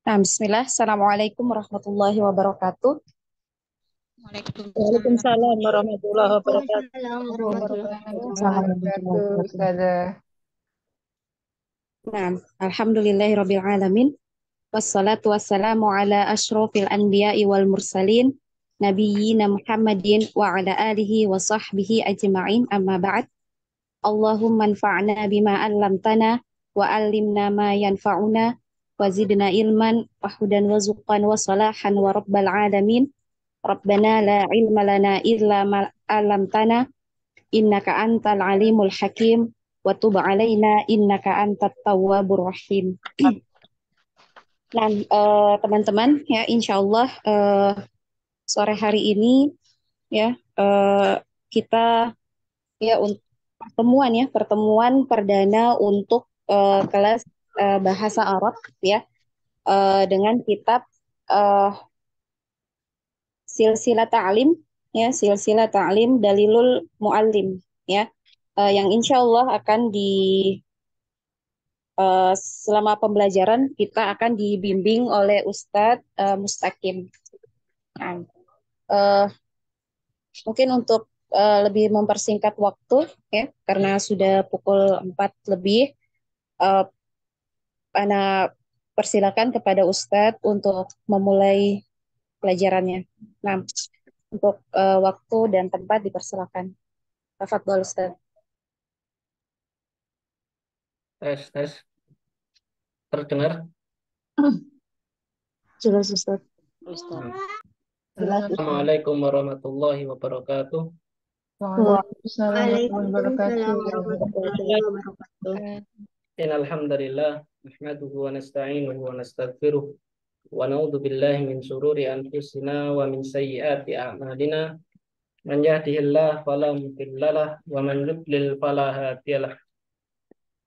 Nah, bismillah. Assalamualaikum warahmatullahi wabarakatuh. Waalaikumsalam. Waalaikumsalam warahmatullahi wabarakatuh. Waalaikumsalam warahmatullahi Waalaikumsalam wabarakatuh. warahmatullahi wabarakatuh. Ustazah. Nah, alhamdulillahirabbil alamin. Wassalatu wassalamu ala asyrofil anbiya'i wal mursalin nabiyyina Muhammadin wa ala alihi wa sahbihi ajma'in amma ba'd. Allahumma anfa'na bima 'allamtana wa 'allimna ma yanfa'una wa zidna ilman wa hudan wa zuqan wa salahan wa rabbal alamin. Rabbana la ilma lana illa ma 'allamtana innaka antal alimul hakim wa tub 'alaina innaka antat tawwabur rahim. Nah, teman-teman ya insyaallah sore hari ini ya kita ya untuk pertemuan perdana untuk kelas bahasa Arab ya dengan kitab eh, Silsilah Ta'lim ya Silsilah Ta'lim Dalilul Muallim ya yang insya Allah akan selama pembelajaran kita akan dibimbing oleh Ustadz Mustaqim. Nah, eh, mungkin untuk lebih mempersingkat waktu ya karena sudah pukul 4 lebih, eh, Ana persilakan kepada Ustadz untuk memulai pelajarannya. Nah, untuk waktu dan tempat dipersilakan. Tafadhol Ustadz. Tes, tes. Terdengar? Jelas Ustadz. Ustaz. Nah. Jelas Ustadz. Assalamualaikum warahmatullahi wabarakatuh. Waalaikumsalam warahmatullahi wabarakatuh. Waalaikumsalam warahmatullahi wabarakatuh. Innal hamdalillah nahmaduhu wa nasta'inuhu wa nastaghfiruh wa na'udzu billahi min shururi anfusina wa min sayyiati a'malina. Man yahdihillahu fala mudhillalah wa man yudlil fala hadiyalah.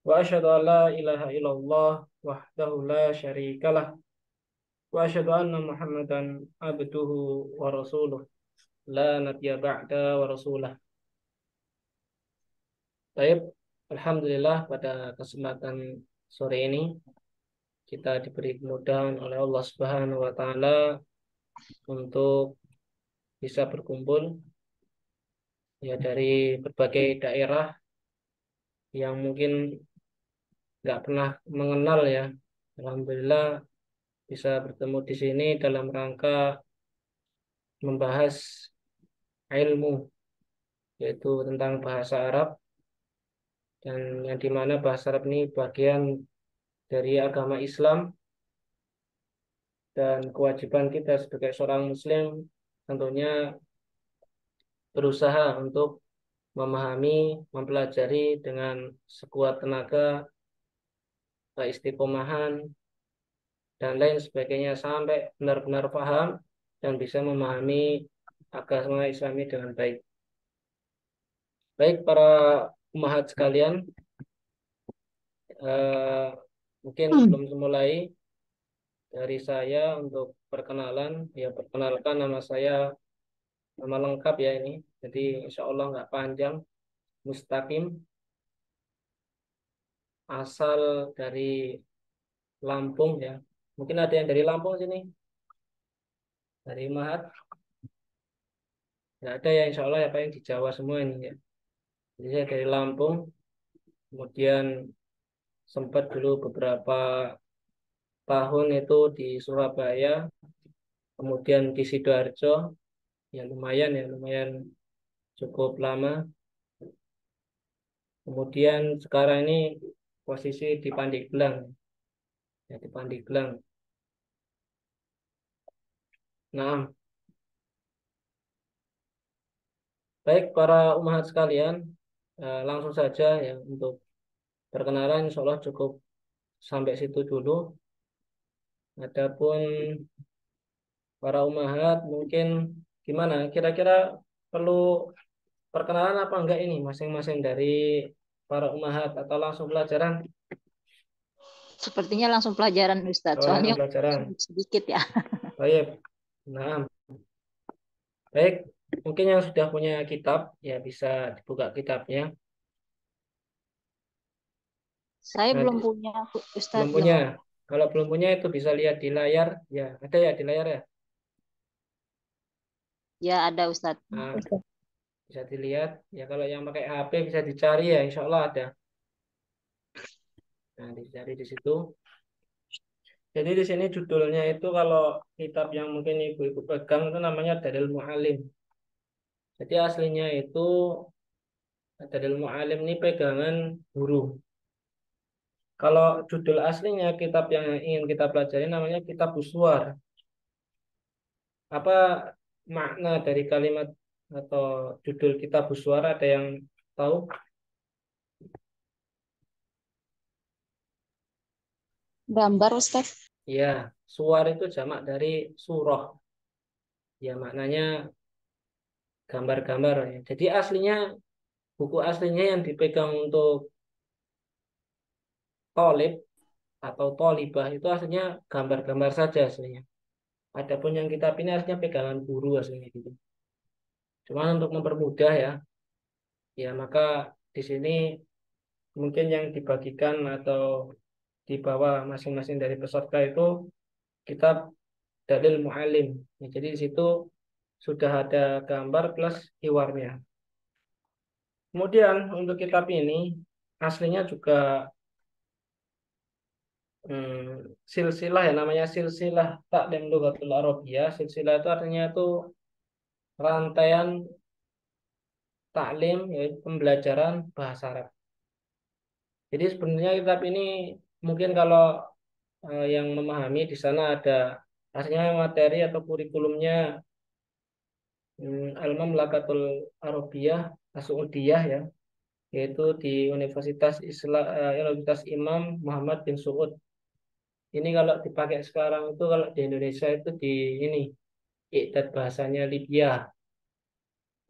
Wa asyhadu an la ilaha illallah wahdahu la syarikalah wa asyhadu anna Muhammadan abduhu wa rasuluh la nabiyya ba'da wa rasulah. Baik, alhamdulillah pada kesempatan sore ini kita diberi kemudahan oleh Allah Subhanahu wa taala untuk bisa berkumpul ya dari berbagai daerah yang mungkin nggak pernah mengenal ya. Alhamdulillah bisa bertemu di sini dalam rangka membahas ilmu yaitu tentang bahasa Arab dan yang dimana bahasa Arab ini bagian dari agama Islam dan kewajiban kita sebagai seorang Muslim tentunya berusaha untuk memahami, mempelajari dengan sekuat tenaga, keistiqomahan, dan lain sebagainya sampai benar-benar paham dan bisa memahami agama Islam ini dengan baik. Baik para umahat sekalian, eh, mungkin sebelum memulai dari saya untuk perkenalan, ya perkenalkan nama saya, nama lengkap ya ini, jadi insya Allah nggak panjang, Mustaqim, asal dari Lampung ya. Mungkin ada yang dari Lampung sini, dari Mahat. Nggak ada ya insya Allah ya Pak yang di Jawa semua ini ya. Jadi saya dari Lampung, kemudian sempat dulu beberapa tahun itu di Surabaya, kemudian di Sidoarjo, ya lumayan cukup lama. Kemudian sekarang ini posisi di Pandeglang, ya di Pandeglang. Nah, baik para umat sekalian, langsung saja ya untuk perkenalan insya Allah cukup sampai situ dulu. Adapun para umahat mungkin gimana? Kira-kira perlu perkenalan apa enggak ini masing-masing dari para umahat atau langsung pelajaran? Sepertinya langsung pelajaran Ustadz, Oh, langsung soalnya pelajaran. sedikit ya. Baik. Nah, baik. Mungkin yang sudah punya kitab ya bisa dibuka kitabnya. Saya Nah, belum punya belum Ustadz punya. yang Kalau belum punya itu bisa lihat di layar. Ya, ada ya di layar ya. ya ada Ustadz. Nah, bisa dilihat. Ya, kalau yang pakai HP bisa dicari ya, insya Allah ada. Nah, dicari di situ. Jadi di sini judulnya itu kalau kitab yang mungkin ibu-ibu pegang itu namanya Dalil Mu'alim. Jadi aslinya itu Dalil Mu'alim ini pegangan guru. Kalau judul aslinya kitab yang ingin kita pelajari namanya Kitab Uswar. Apa makna dari kalimat atau judul Kitab Uswar ada yang tahu? Gambar Ustaz. Ya, suar itu jamak dari surah. Ya, maknanya gambar-gambar. Jadi aslinya buku aslinya yang dipegang untuk tolib atau tolibah itu aslinya gambar-gambar saja aslinya. Adapun yang kitab ini aslinya pegangan guru aslinya gitu. Cuman untuk mempermudah ya, ya maka di sini mungkin yang dibagikan atau dibawa masing-masing dari peserta itu kitab Dalil Mu'alim. Ya, jadi di situ sudah ada gambar plus hiwarnya. Kemudian untuk kitab ini aslinya juga silsilah ya namanya silsilah Ta'lim Lughatul Arabiyyah. Silsilah itu artinya itu rantaian taklim yaitu pembelajaran bahasa Arab. Jadi sebenarnya kitab ini mungkin kalau yang memahami di sana ada aslinya materi atau kurikulumnya Al-Mamlakatul Arabiyyah As-Suudiyah ya, yaitu di Universitas Imam Muhammad bin Saud. Ini kalau dipakai sekarang itu kalau di Indonesia itu di ini Iqtidal bahasanya Libya.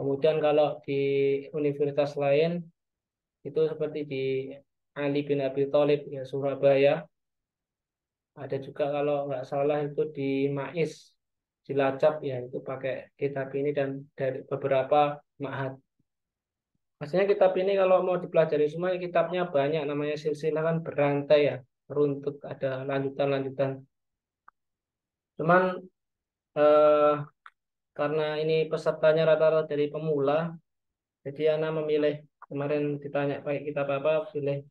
Kemudian kalau di universitas lain itu seperti di Ali bin Abi Thalib ya Surabaya. Ada juga kalau nggak salah itu di MAIS Cilacap ya itu pakai kitab ini dan dari beberapa ma'had. Maksudnya kitab ini kalau mau dipelajari semua kitabnya banyak namanya silsilah kan berantai ya runtut ada lanjutan-lanjutan. Cuman eh, karena ini pesertanya rata-rata dari pemula, jadi Ana memilih kemarin ditanya pakai kitab apa, pilih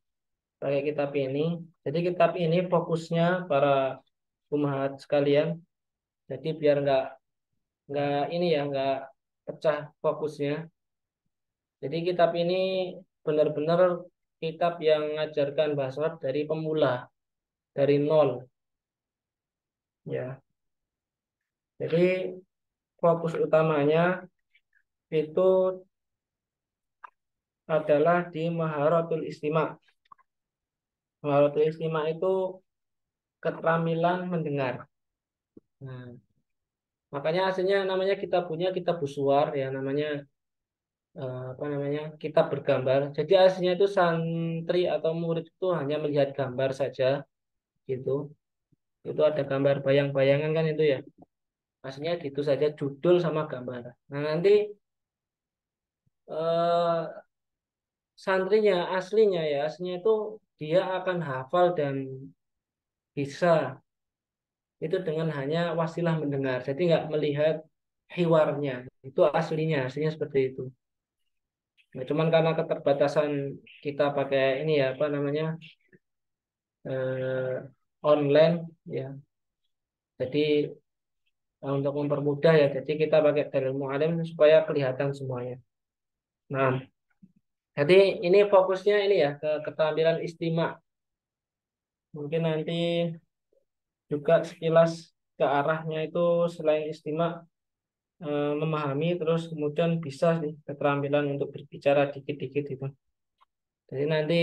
pakai kitab ini. Jadi kitab ini fokusnya para umat sekalian. Jadi biar nggak ini ya nggak pecah fokusnya. Jadi kitab ini benar-benar kitab yang mengajarkan bahasa Arab dari pemula, dari nol. Ya, jadi fokus utamanya itu adalah di Maharatul Istima'. Maharatul Istima' itu keterampilan mendengar. Nah, makanya aslinya namanya kitab punya kitab Buswar ya namanya apa namanya kitab bergambar. Jadi aslinya itu santri atau murid itu hanya melihat gambar saja gitu. Itu ada gambar bayang-bayangan kan itu ya. Aslinya gitu saja judul sama gambar. Nah nanti eh, santrinya aslinya ya aslinya itu dia akan hafal dan bisa itu dengan hanya wasilah mendengar. Jadi nggak melihat hiwarnya. Itu aslinya seperti itu. Nah, cuman karena keterbatasan kita pakai ini ya apa namanya eh, online ya. Jadi untuk mempermudah ya. Jadi kita pakai dalil mu'alim supaya kelihatan semuanya. Nah, jadi ini fokusnya ini ya ke keterampilan istimak. Mungkin nanti juga sekilas ke arahnya itu selain istimak memahami terus kemudian bisa sih keterampilan untuk berbicara dikit-dikit itu. Jadi nanti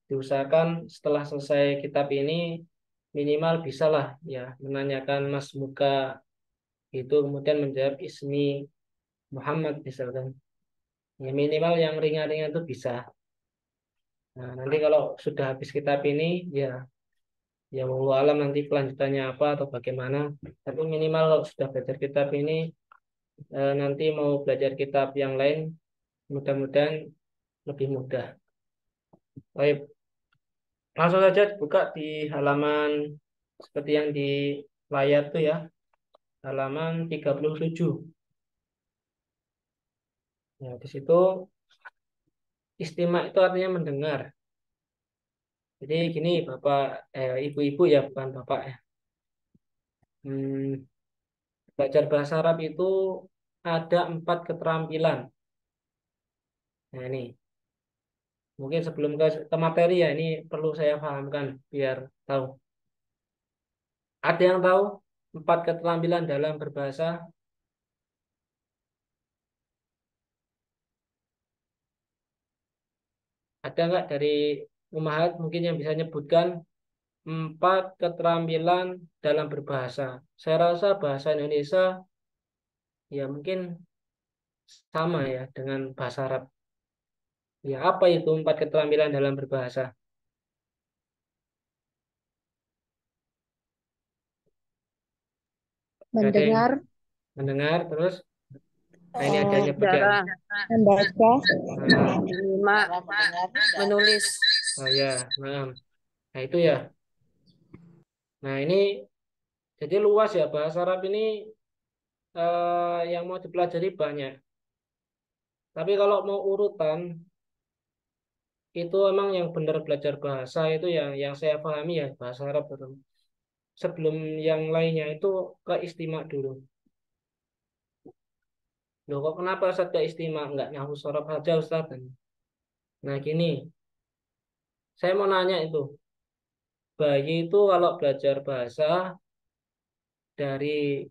diusahakan setelah selesai kitab ini minimal bisalah ya menanyakan Mas Muka itu kemudian menjawab Ismi Muhammad misalkan. Ya, minimal yang ringan-ringan itu bisa. Nah, nanti kalau sudah habis kitab ini ya ya wallahu alam nanti kelanjutannya apa atau bagaimana. Tapi minimal kalau sudah belajar kitab ini nanti mau belajar kitab yang lain mudah-mudahan lebih mudah. Baik, langsung saja buka di halaman seperti yang di layar tuh ya, halaman 37. Ya, di situ istimak itu artinya mendengar. Jadi gini, Bapak, ibu-ibu ya, bukan Bapak ya. Hmm, belajar bahasa Arab itu ada 4 keterampilan. Nah ini, mungkin sebelum ke materi ya, ini perlu saya pahamkan biar tahu. Ada yang tahu 4 keterampilan dalam berbahasa? Ada nggak dari Umahat mungkin yang bisa nyebutkan 4 keterampilan dalam berbahasa? Saya rasa bahasa Indonesia ya mungkin sama ya dengan bahasa Arab. Ya apa itu 4 keterampilan dalam berbahasa? Nggak ada yang Mendengar, mendengar terus. Nah ini ada nyebutkan. Cara membaca, Nah, lima menulis. oh ya, nah itu ya. Nah ini jadi luas ya bahasa Arab ini yang mau dipelajari banyak. Tapi kalau mau urutan itu emang yang benar belajar bahasa itu yang saya pahami ya bahasa Arab betul. Sebelum yang lainnya itu ke istimak dulu. Loh kok kenapa Ustaz ke istimak nggak nahwu sorof saja Ustaz? Nah gini, saya mau nanya itu. Bayi itu kalau belajar bahasa dari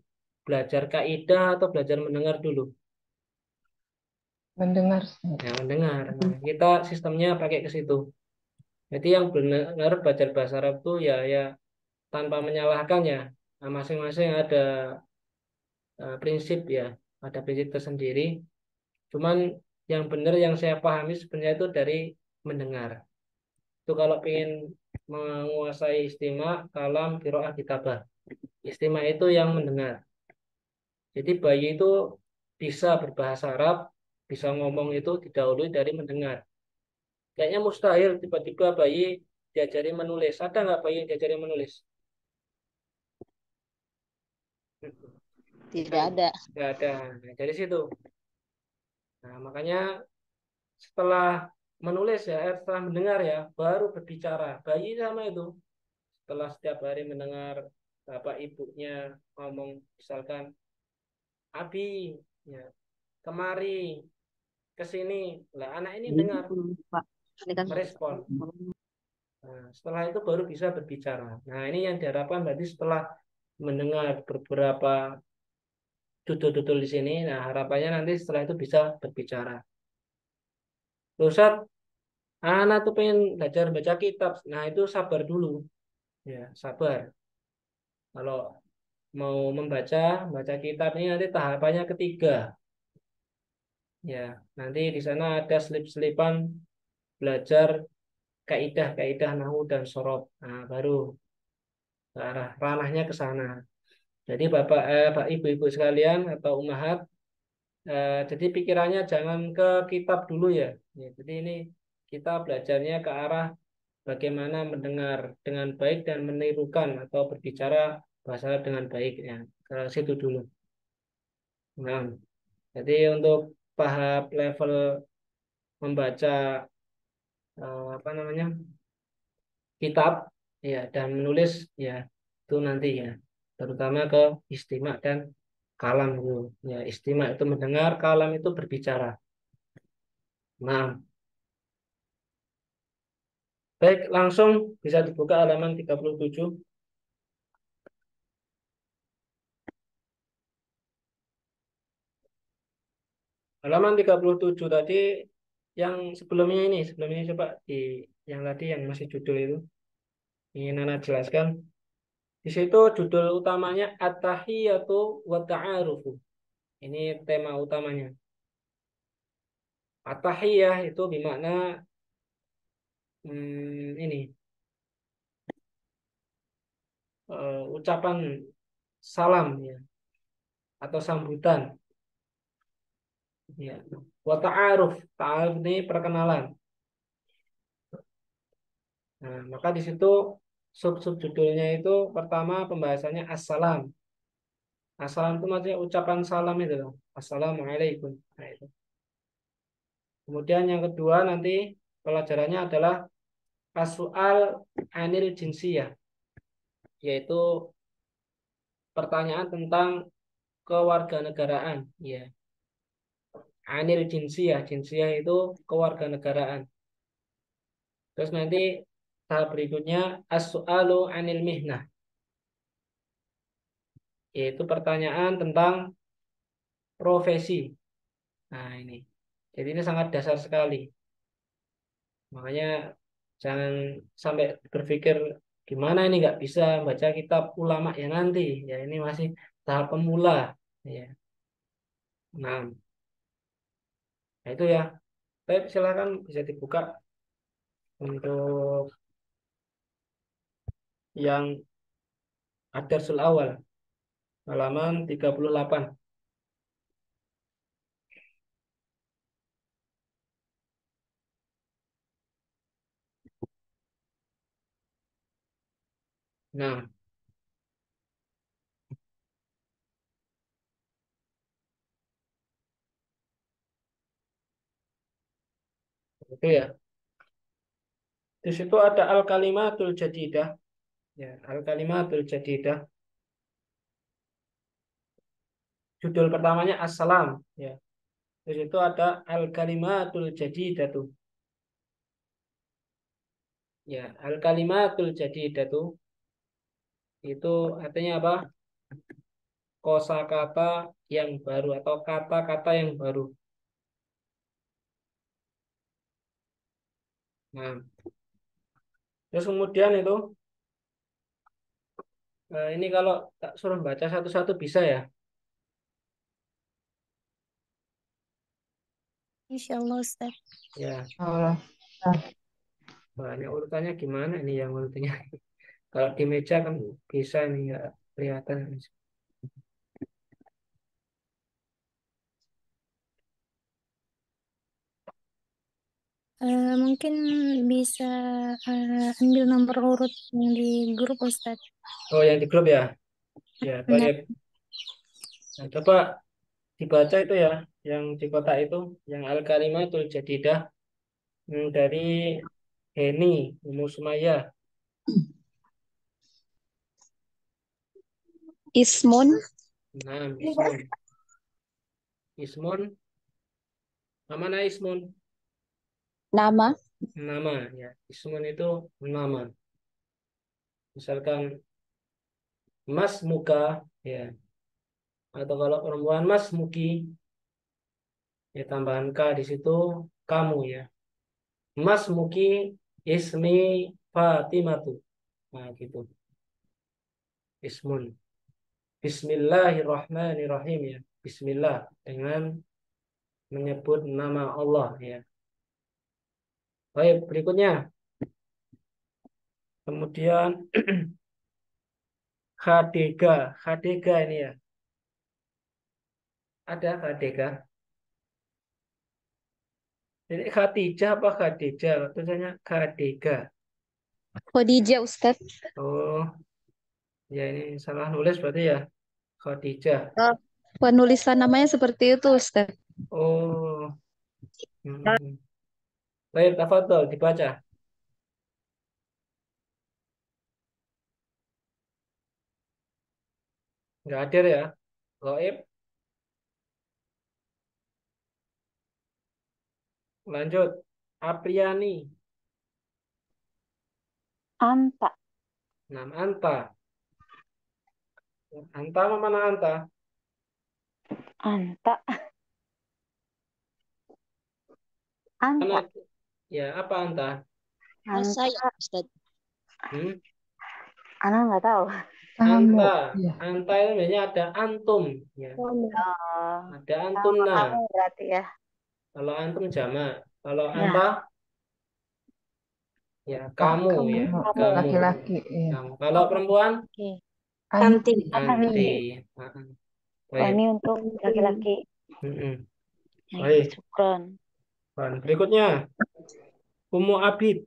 belajar kaidah atau belajar mendengar dulu? Mendengar. Ya, mendengar. Nah, kita sistemnya pakai ke situ. Jadi yang benar belajar bahasa Arab tuh ya tanpa menyalahkan ya. Nah, masing-masing ada prinsip ya, ada prinsip tersendiri. Cuman yang benar yang saya pahami sebenarnya itu dari mendengar. Itu kalau ingin menguasai istimewa, kalam, qiraah, kitabah. Istimewa itu yang mendengar. Jadi bayi itu bisa berbahasa Arab, bisa ngomong itu didahului dari mendengar. Kayaknya mustahil tiba-tiba bayi diajari menulis. Ada nggak bayi yang diajari menulis? Tidak ada. Nggak ada. Nah, dari situ. Nah, makanya setelah menulis ya, setelah mendengar ya, baru berbicara. Bayi sama itu. Setelah setiap hari mendengar bapak ibunya ngomong, misalkan, Abi, ya, kemari, ke sini. Lah, anak ini dengar, Pak. Ini kan. merespon. Nah, setelah itu baru bisa berbicara. Nah, ini yang diharapkan berarti setelah mendengar beberapa tutur-tutur di sini, nah harapannya nanti setelah itu bisa berbicara. Terus Ustaz, anak tuh pengen belajar baca kitab. Nah, itu sabar dulu. Ya, sabar. Kalau mau baca kitab ini nanti tahapannya ketiga. Ya, nanti di sana ada selip-selipan belajar kaidah-kaidah nahwu dan sorof. Nah, baru ke arah ranahnya ke sana. Jadi Bapak Ibu-ibu sekalian atau umahat, jadi pikirannya jangan ke kitab dulu ya. Ya, jadi ini kita belajarnya ke arah bagaimana mendengar dengan baik dan menirukan atau berbicara bahasa Arab dengan baik ya. Ke situ dulu. Nah, jadi untuk tahap level membaca apa namanya kitab ya dan menulis ya itu nanti ya, terutama ke istimak dan kalam itu. Ya, istimak itu mendengar, kalam itu berbicara. Nah, baik, langsung bisa dibuka halaman 37. Halaman 37 tadi yang sebelum ini coba di yang tadi yang masih judul itu ingin Anda jelaskan. Di situ judul utamanya At-Tahiyyatu wa Ta'arufu. Ini tema utamanya. At-Tahiyyah itu bermakna ini ucapan salam ya atau sambutan ya. Wa ta'aruf, ta'aruf ini perkenalan. Nah, maka di situ sub-sub judulnya itu pertama pembahasannya assalam. Assalam itu maksudnya ucapan salam itu loh. Assalamualaikum. Nah, itu. Kemudian yang kedua nanti pelajarannya adalah as-su'al anil jinsiyah, yaitu pertanyaan tentang kewarganegaraan ya. Anil jinsiyah, jinsiyah itu kewarganegaraan. Terus nanti tahap berikutnya as-su'alu anil mihnah, yaitu pertanyaan tentang profesi. Nah, ini. Jadi ini sangat dasar sekali. Makanya jangan sampai berpikir gimana ini nggak bisa baca kitab ulama ya nanti. Ya ini masih tahap pemula. Ya. Nah, nah itu ya. Baik, silakan bisa dibuka untuk yang ad-darsul awal halaman 38. Nah, itu ya. Di situ ada al-kalimatul jadidah. Ya, al-kalimatul jadidah. Judul pertamanya assalam. Ya. Di situ ada al-kalimatul jadidatu. Ya, al-kalimatul jadidatu itu artinya apa? Kosakata yang baru atau kata-kata yang baru. Nah, terus kemudian itu ini kalau tak suruh baca satu-satu bisa ya? Insya Allah Ustaz. Ya. Allah. Wah, ini urutannya gimana ini yang urutannya? Kalau di meja kan bisa nih ya kelihatan. Mungkin bisa ambil nomor urut yang di grup Ustaz. Oh, yang di grup ya? Ya, Benar. baik. Nah, coba dibaca itu ya, yang di kotak itu, yang Al-Kalimatul Jadidah dari Heni Umu Sumaya. Ismun, Nah, Ismun. Ismun, mana Ismun? nama. Nama ya. Ismun itu nama. Misalkan Mas Muka ya. Atau kalau perempuan Mas Muki ya tambahan K di situ kamu ya. Mas Muki ismi Fatimatu. Nah, gitu. Ismun. Bismillahirrahmanirrahim ya. Bismillah dengan menyebut nama Allah ya. Baik, berikutnya. Kemudian Khadega. Khadega ini ya. Ada Khadega. Ini Khadijah apa Khadijah? Tulisannya Khadega. Khadijah Ustadz. Oh, ya ini salah nulis berarti ya. Khadijah. Penulisan namanya seperti itu Ustadz. Oh. Hmm. Baik, tafadhol dibaca. Nggak hadir ya. Gaib. Lanjut. Apriani. Anta. Nam Anta. Anta mana Anta? Anta. Mana? Anta. Ya, apa Anta? Saya Anta. Ustaz. Hmm? Ana nggak tahu. Kamu. Anta. Ya. Anta itu biasanya ada antum. Ya. Oh, Ada sama antumna. kamu berarti ya. Kalau antum jamak. Kalau Nah, anta, ya kamu kamu. ya. Kamu. Kamu. Laki-laki. Ya. Kamu. Kalau perempuan, Oke. Anti. anti. Ah, Oh, baik. ini untuk laki-laki. Mm-mm. Baik, Baik. syukron. Baik. Berikutnya, Ummu Abid.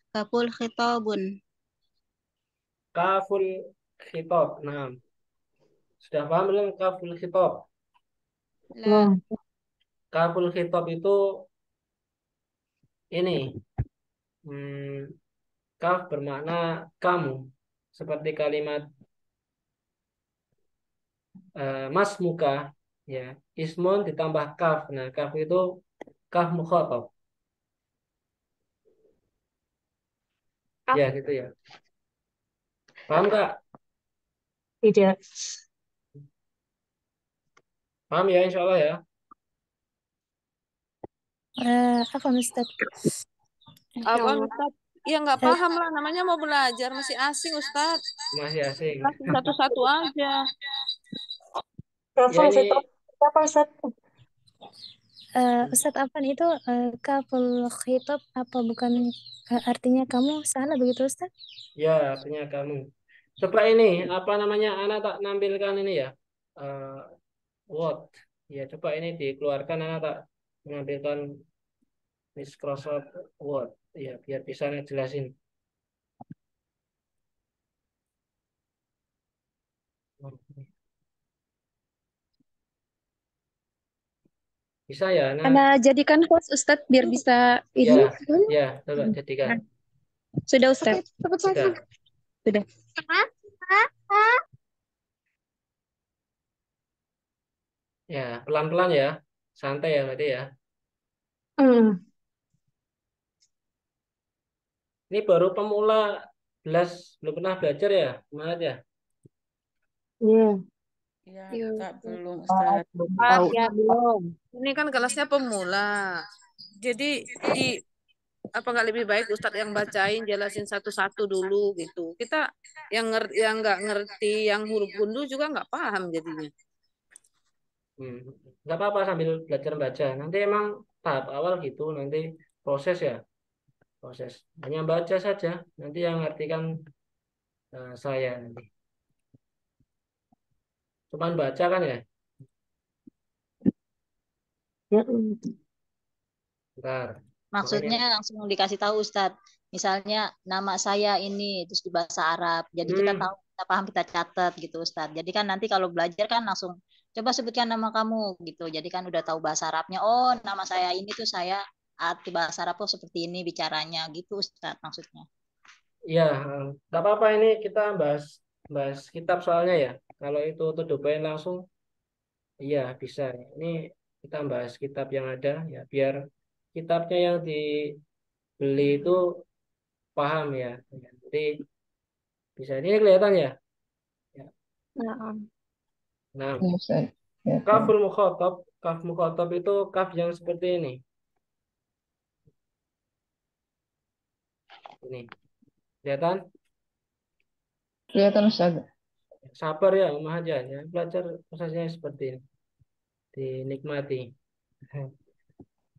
Kaful khitabun. Kaful khitab. Nah, sudah paham belum kaful khitab? La. Kaful khitab itu ini. Hmm, kaf bermakna kamu. Seperti kalimat mas muka. Ya, ismun ditambah kaf. Nah, kaf itu kaf mukhatab. Ya, gitu ya. Paham nggak? Tidak. Paham ya, insya Allah ya. Apa Ustaz? Apa Ustaz? Ya nggak paham lah, namanya mau belajar masih asing Ustaz. Masih asing. Kasih satu-satu aja. Ya ini Apa Ustadz? Ustaz Afan itu kaful khitab apa bukan artinya kamu salah begitu Ustaz? ya artinya kamu. Coba ini apa namanya? Anak tak nampilkan ini ya. Eh, Word. Ya coba ini dikeluarkan. Anak tak menampilkan Microsoft Word. Ya biar bisa ngejelasin. Bisa ya, nah. Karena jadikan host Ustadz biar bisa Ya, ini. ya, coba jadikan. Sudah Ustadz. Sudah. Sudah. Ya, pelan-pelan ya. Santai ya berarti ya. Ini baru pemula belum pernah belajar ya, semangat ya. Iya. Ya, Kak, belum Ustaz. Maaf ya belum. Ini kan kelasnya pemula. Jadi di apa nggak lebih baik Ustadz yang bacain, jelasin satu-satu dulu gitu. Kita yang nggak ngerti yang huruf gundu juga nggak paham jadinya. Hmm. Nggak apa-apa sambil belajar baca. Nanti emang tahap awal gitu, nanti proses ya, proses. Hanya baca saja, nanti yang ngerti kan saya nanti. Cuman baca kan ya, ntar. Makanya, Maksudnya langsung dikasih tahu Ustadz. Misalnya nama saya ini terus di bahasa Arab. Jadi kita hmm, tahu, kita paham, kita catat gitu Ustadz. Jadi kan nanti kalau belajar kan langsung coba sebutkan nama kamu gitu. Jadi kan udah tahu bahasa Arabnya. Oh, nama saya ini tuh saya arti bahasa Arab tuh seperti ini bicaranya gitu Ustadz maksudnya. ya, nggak apa-apa ini kita bahas bahas kitab soalnya ya. Kalau itu tuh domain langsung, iya bisa. Ini kita bahas kitab yang ada ya, biar kitabnya yang dibeli itu paham ya. Jadi bisa ini kelihatan ya. Ya. Nah, Ya, Ustaz. Ya, kaful mukhatab, kaf mukhatab itu kaf yang seperti ini. Ini, kelihatan? kelihatan Ustaz. Sabar ya, Umah aja ya. Belajar prosesnya seperti ini. Dinikmati.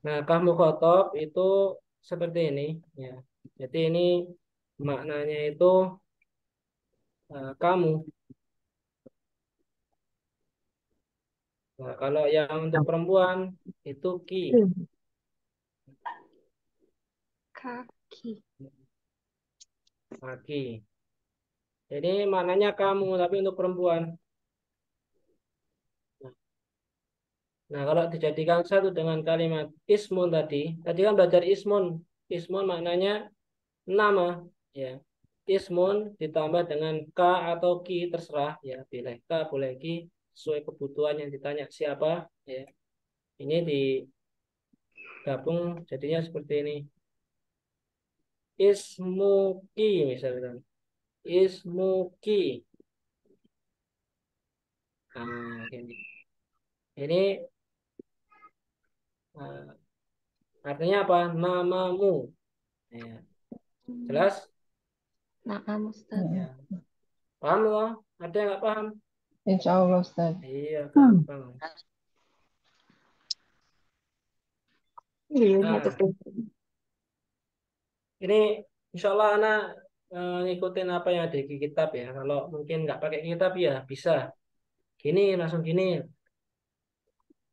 Nah, kaf mukhatab itu seperti ini ya. Jadi ini maknanya itu kamu. Nah, kalau yang untuk perempuan itu ki, Kaki. kaki. Jadi maknanya kamu, tapi untuk perempuan. Nah, kalau dijadikan satu dengan kalimat ismun tadi kan belajar ismun. Ismun maknanya nama, ya. Ismun ditambah dengan ka atau ki terserah, ya. Boleh ka, boleh ki, sesuai kebutuhan yang ditanya siapa, ya. Ini digabung jadinya seperti ini. Ismuki misalkan. Ismuki. Nah, ini. Ini artinya apa? Namamu. Ya. Jelas? Naam Ustaz. Ya. Paham loh? Ada yang nggak paham? Insya Allah Ustaz. Iya, gampang. Nah, ini insya Allah anak ngikutin apa yang ada di kitab ya. Kalau mungkin nggak pakai kitab ya bisa. Gini, langsung gini.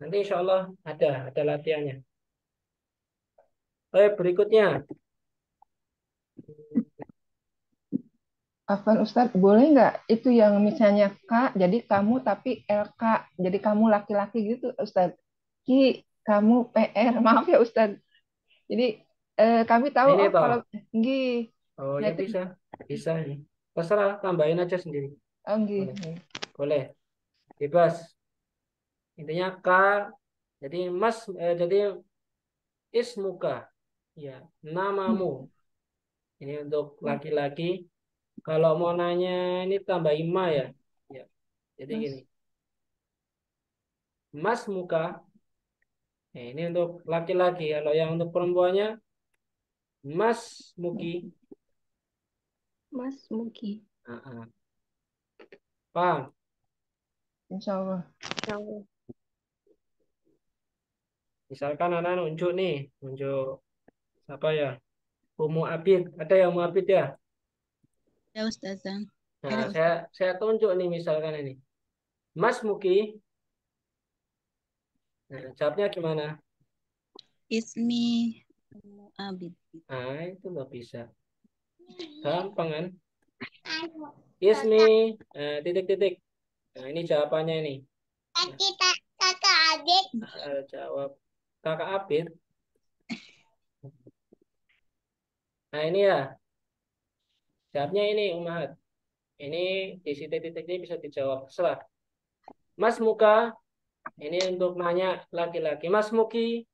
Nanti insya Allah ada latihannya. Oke, berikutnya. Afwan Ustaz, boleh nggak itu yang misalnya K, jadi kamu tapi LK, jadi kamu laki-laki gitu Ustaz. Ki, kamu PR, maaf ya Ustaz. Jadi kami tahu, Ini oh toh. kalau G, Oh nah ya itu, bisa. Bisa ini. Terserah, tambahin aja sendiri. oh G. Boleh. Boleh. Bebas. Intinya K. Jadi ismuka. Ya, namamu. Ini untuk laki-laki. Kalau mau nanya ini tambah ima ya. Ya. Jadi gini. Mas muka. Nah, ini untuk laki-laki. Kalau yang untuk perempuannya Mas Muki. Mas Mugi. Ah, ah. Paham? Insya Allah. Misalkan anak nunjuk nih, nunjuk apa ya? Umu Abid. Ada yang Umu Abid ya? Ya Ustazah. Nah, saya tunjuk nih misalkan ini. Mas Muki. Nah, jawabnya gimana? Ismi Abid. Nah, itu nggak bisa. Gampang kan? Ismi, titik-titik. Nah, ini jawabannya ini. Kakak adik. Jawab kakak Abid. Nah, ini ya. Jawabnya ini, Umahat. Ini di titik-titik ini bisa dijawab. Setelah. Mas Muka, ini untuk nanya laki-laki. Mas Muki,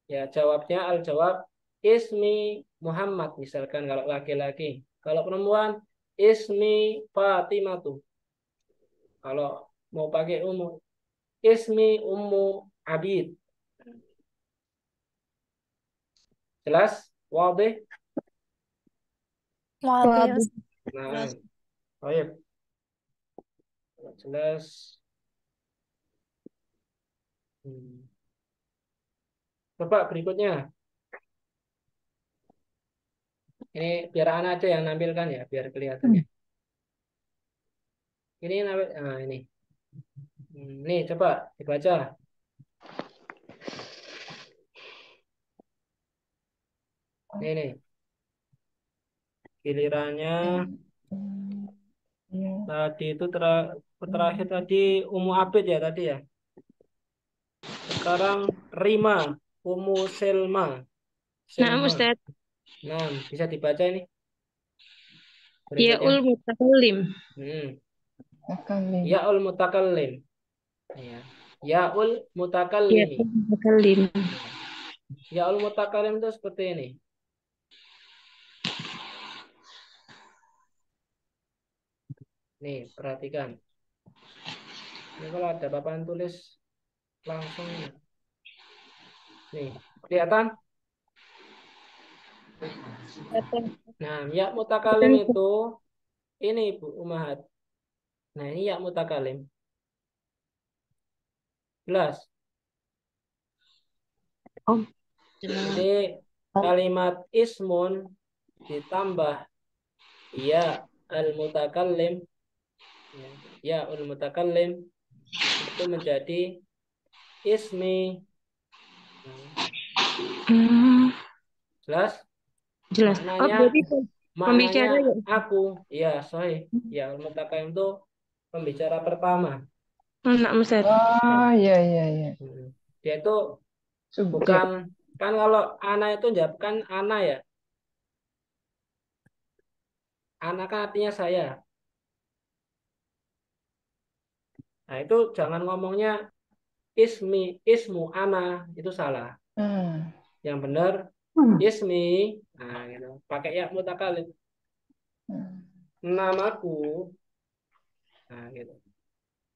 ya jawabnya al-jawab Ismi Muhammad. Misalkan kalau laki-laki. Kalau perempuan, Ismi Fatimatu. Kalau mau pakai umum, Ismi Ummu Abid. Jelas? Wadih? Waduh, Waduh. Nah, Jelas. baik. Jelas. Coba berikutnya. Ini biar anak aja yang nampilkan ya, biar kelihatan ya. Ini ini. Nih coba dibaca. Nih. Gilirannya Iya. tadi itu terakhir tadi Umu Abid ya tadi ya. Sekarang Rima, Umu Selma. Nah, Selma. Ustaz. Nah, bisa dibaca ini Yaul berikutnya. mutakallim. Akalim. Yaul mutakallim. Ya. Yaul mutakallimi. Yaul mutakallim. Ya. Yaul mutakallim itu seperti ini. Nih, perhatikan. Ini kalau ada papan tulis langsung ini. Nih, kelihatan? Nah, ya mutakalim itu ini Bu Umahat. Nah, ini ya mutakalim. Jelas. Oh, Jadi kalimat ismun ditambah ya al-mutakallim ya al-mutakallim itu menjadi ismi. Hmm, Jelas? jelas. Oh, Maknanya berarti maknanya pembicara ya. aku. Ya, sahih. Ya al-mutakallim itu pembicara pertama. Anak Ustaz. Oh, iya, iya, iya. Dia itu Subjek. bukan, kan kalau ana itu jawab kan ana ya. Ana kan artinya saya. Nah, itu jangan ngomongnya ismu ana, itu salah. Yang benar ismi, nah gitu. Pakai ya mutakalim. Namaku. Nah, gitu.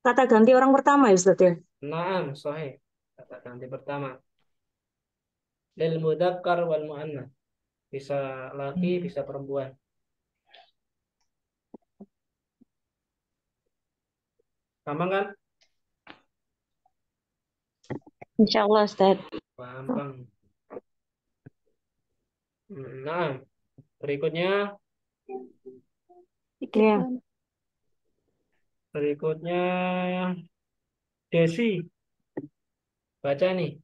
Kata ganti orang pertama ya Ustaz ya. Naam, sahih. Kata ganti pertama. Lil mudzakkar wal mu'annas. Bisa laki, bisa perempuan. Gampang kan? Insyaallah Ustaz. Gampang. Nah, berikutnya Ya. berikutnya Desi. Baca nih.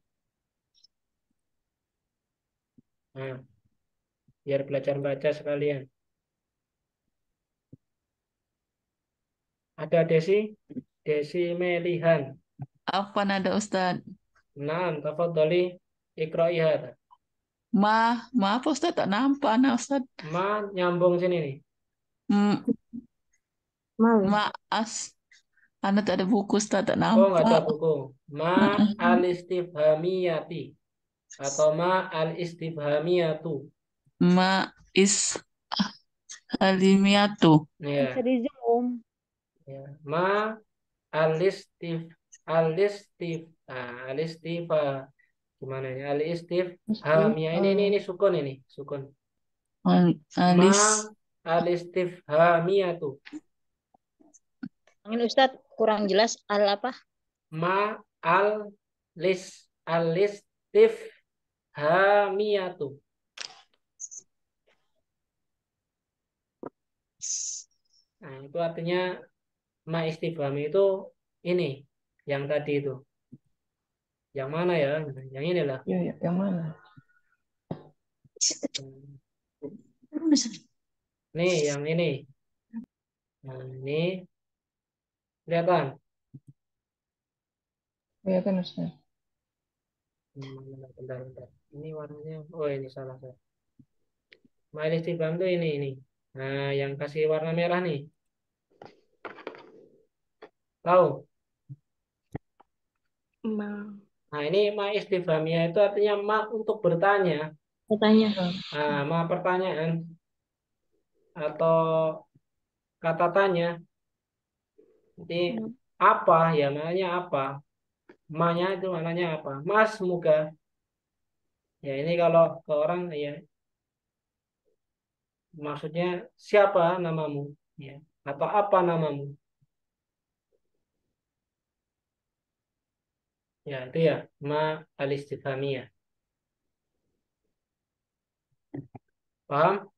Nah, biar belajar baca sekalian. Ada Desi? Desi Melihan. Apa nada Ustad? Nah, tafadhali iqra'i hadza. Ma apa Ustad? Tak nampak anak Ustad. Ma nyambung sini nih. Hmm, Mau. ma as. Anak tak ada buku Ustad, tak Oh, nggak ada nampak. buku. Ma al-istifhamiyati atau ma al-istifhamiyatu. Ma is alimiatu. Ya, di Zoom. ya. Ma al-istif al-istif al-istifa gimana ya? Al-istifhamiyah ini sukun ini, sukun. Ma Alis. al-istifhamiyatu. Ini Ustadz kurang jelas al apa? Ma al-istifhamiyatu. Nah, itu artinya ma istifhami itu ini yang tadi itu. Yang mana ya? Yang inilah. Iya, iya, yang mana? Nih, yang ini. Nah, ini kelihatan. Iya kan Ustaz? Bentar. Ini warnanya. Oh, ini salah saya. Ma istifham itu ini. Nah, yang kasih warna merah nih. Tahu? Ma. Nah, ini ma istifhamiyah itu artinya ma untuk bertanya. Katanya. Nah, ma pertanyaan atau kata tanya. Jadi apa ya maknanya apa? Ma-nya itu maknanya apa? Mas muka. Ya ini kalau ke orang ya maksudnya siapa namamu, ya, atau apa namamu, ya itu ya ma al-istifhamiyah. Paham?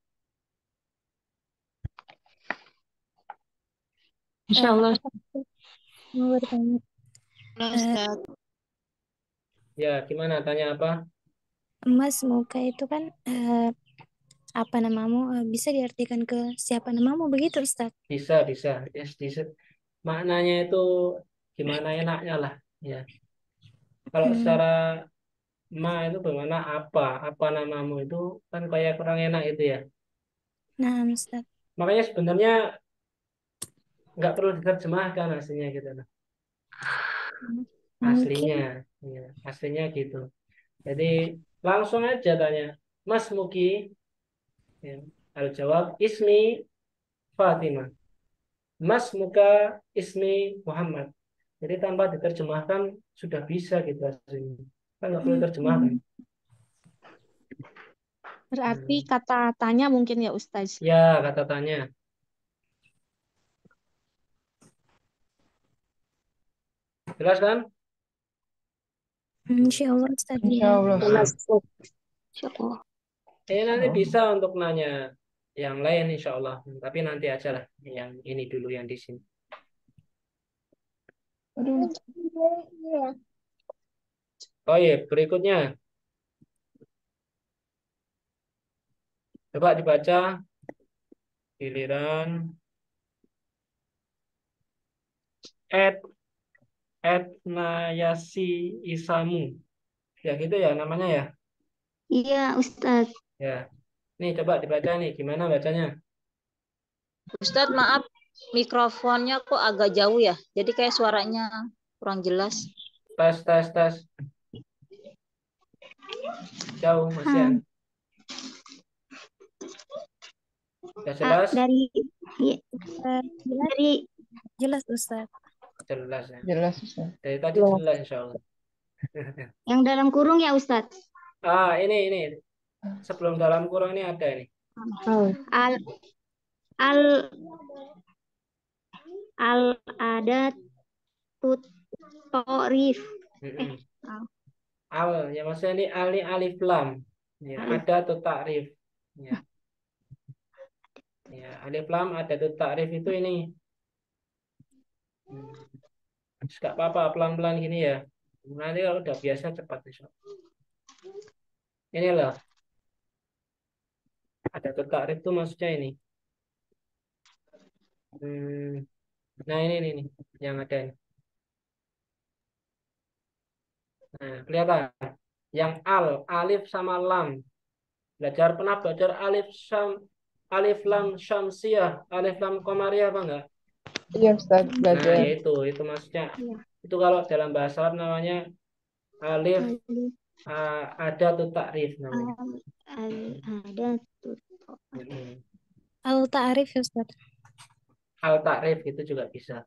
Insya Allah. Apa Ustaz? Mau bertanya. Ustaz. Ya gimana, tanya apa? Mas Muka itu kan apa namamu bisa diartikan ke siapa namamu begitu Ustaz? Bisa yes, maknanya itu gimana enaknya lah, ya. Kalau secara ma itu bermakna apa namamu, itu kan kayak kurang enak itu ya. Nah Ustaz. Makanya sebenarnya nggak perlu diterjemahkan aslinya gitu nah. Mungkin Aslinya, ya, aslinya gitu. Jadi langsung aja tanya, Mas Muki, ya, al jawab ismi Fatimah, Mas Muka ismi Muhammad. Jadi tanpa diterjemahkan sudah bisa gitu aslinya. Kan nggak perlu terjemahkan. Berarti Hmm. kata tanya mungkin ya Ustaz. Ya, kata tanya. Jelas kan? insya Allah Ustaz Insya ya. Allah. Nah, Insya Allah. nanti bisa untuk nanya yang lain insya Allah. Tapi nanti aja lah yang ini dulu yang di sini. Aduh. Oh iya, berikutnya. Coba dibaca giliran Etnayasi Isamu. Ya gitu ya namanya ya. Iya, Ustaz. Ya. Nih coba dibaca nih, gimana bacanya? Ustadz, maaf, mikrofonnya kok agak jauh ya. Jadi kayak suaranya kurang jelas. Tes. Jauh masian. Sudah jelas? Dari Jelas Ustaz. Jelas ya. Jelas, Ustaz. Dari tadi jelas insya Allah. yang dalam kurung ya, Ustaz. Ini. Sebelum dalam kurung ini ada ini. Al al al adat tut torif. Mm-mm. Al, ya maksudnya ini alif lam. Ya, ada tuh takrif. Ya. Ya, alif lam ada tuh takrif itu ini. Gak apa-apa, pelan-pelan gini ya. Nanti kalau udah biasa cepat insya Allah. Ini loh. Ada tuh takrif tuh maksudnya ini. Nah ini yang ada ini. Nah, kelihatan. Yang alif sama lam. Pernah belajar alif lam syamsiah, alif lam qamariyah apa enggak? Iya, Ustaz, Nah, belajar. yaitu maksudnya. Itu kalau dalam bahasa Arab namanya alif ada tuh takrif namanya. Ada tut. Al ta'rif ya Ustaz. Al takrif itu juga bisa.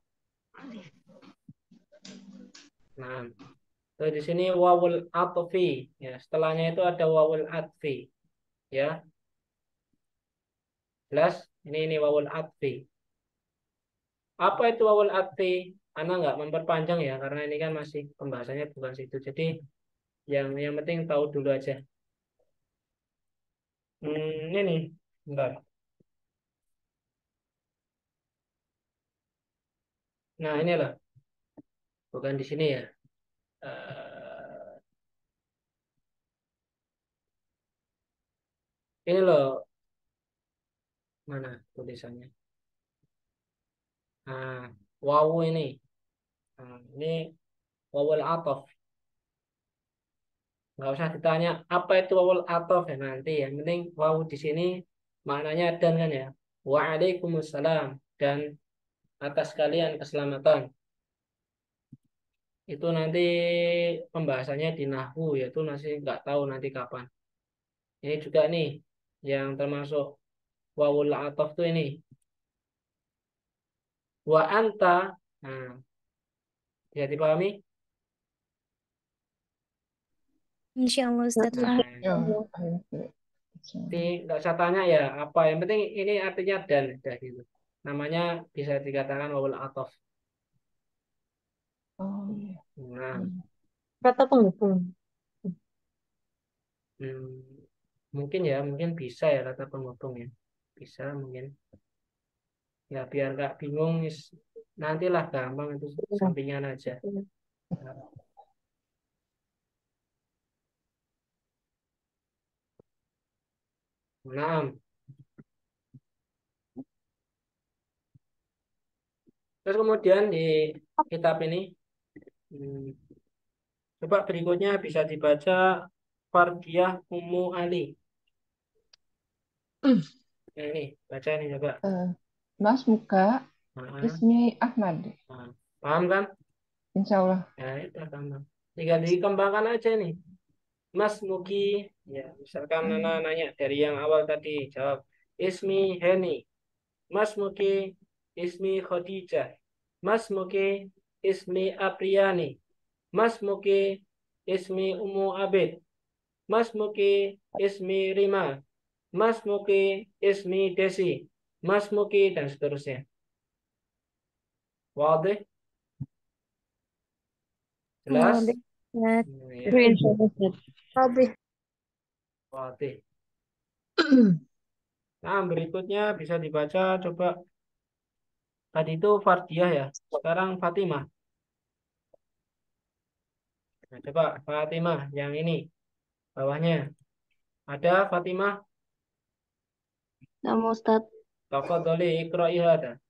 Nah, terus di sini wawul atfi, ya. Setelahnya itu ada wawul atfi, ya. Jelas? Ini wawul atfi. Apa itu wawul atfi? Ana nggak memperpanjang ya, karena ini kan masih pembahasannya bukan situ. Jadi yang penting tahu dulu aja. Ini, bentar. Nah ini loh, bukan di sini ya. Ini loh, mana tulisannya? Nah, wawu ini. Nah, ini wawul atof. Nggak usah ditanya apa itu wawul atof ya nanti. Yang penting wawu di sini maknanya dan kan ya. Waalaikumsalam, dan atas kalian keselamatan. Itu nanti pembahasannya di nahwu, yaitu masih nggak tahu nanti kapan. Ini juga nih yang termasuk wawul atof tuh ini. Wa anta. Nah, ya dipahami? Insya Allah Ustaz. Nah, Oh, ayo. Nggak usah tanya ya apa. Yang penting ini artinya dan udah gitu. Namanya bisa dikatakan wawul atof. Oh, iya. Nah, Kata penghubung. hmm, mungkin ya, mungkin bisa ya kata penghubung ya. Bisa mungkin. Ya biar nggak bingung, nantilah gampang itu sampingan aja. Nah, terus kemudian di kitab ini, coba berikutnya bisa dibaca Fardiyah Ummu Ali. Nah, ini baca ini coba. Mas Muka Nah, Ismi Ahmad. paham kan? Insya Allah. Ya itu gampang. Tinggal dikembangkan aja nih. Mas Muki, ya misalkan Nana nanya dari yang awal tadi, jawab Ismi Heni. Mas Muki Ismi Khadijah. Mas Muki Ismi Apriyani. Mas Muki Ismi Ummu Abid. Mas Muki Ismi Rima. Mas Muki Ismi Desi. Mas Muki dan seterusnya. Wadih? Jelas? Ya, wadih. Nah, berikutnya bisa dibaca coba. Tadi itu Fardiyah ya. Sekarang Fatimah. Nah, coba Fatimah yang ini bawahnya. Ada Fatimah? Nama Ustaz. Tafadhali iqra'i hada.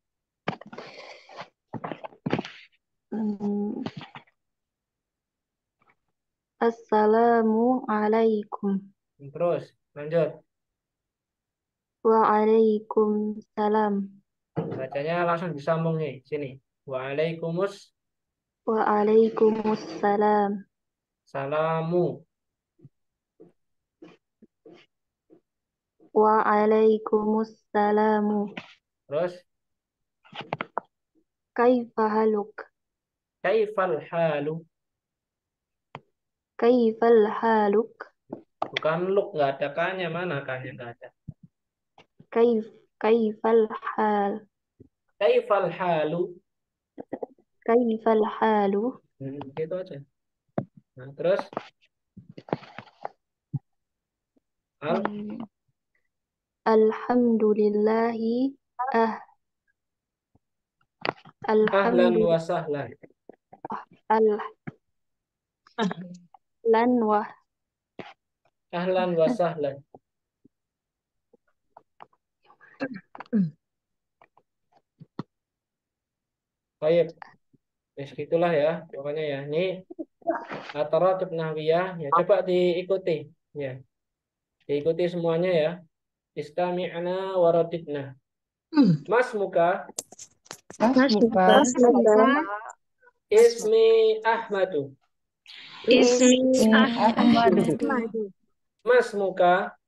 Assalamualaikum. Terus lanjut. Waalaikumsalam. Bacanya langsung disambung nih sini. Waalaikumsalam. Salamu. Waalaikumsalam. Terus Kaifa haluk? kaifal halu. Kaifal haluk? Bukan luk, nggak ada kanya, mana kanya nggak ada. Kaifal hal? Kaifal halu. Kaifal halu? Gitu aja. Nah, terus Alhamdulillahi ahlan wa sahlan. Ahlan wa sahlan. Baik. Gitulah ya, pokoknya ya. Ini ataratib nahwiyah ya, coba diikuti ya. Diikuti semuanya ya. Istami'na waradidna. Mas Muka Ismi Ahmadu. Ismi Ahmadu. Mas Muka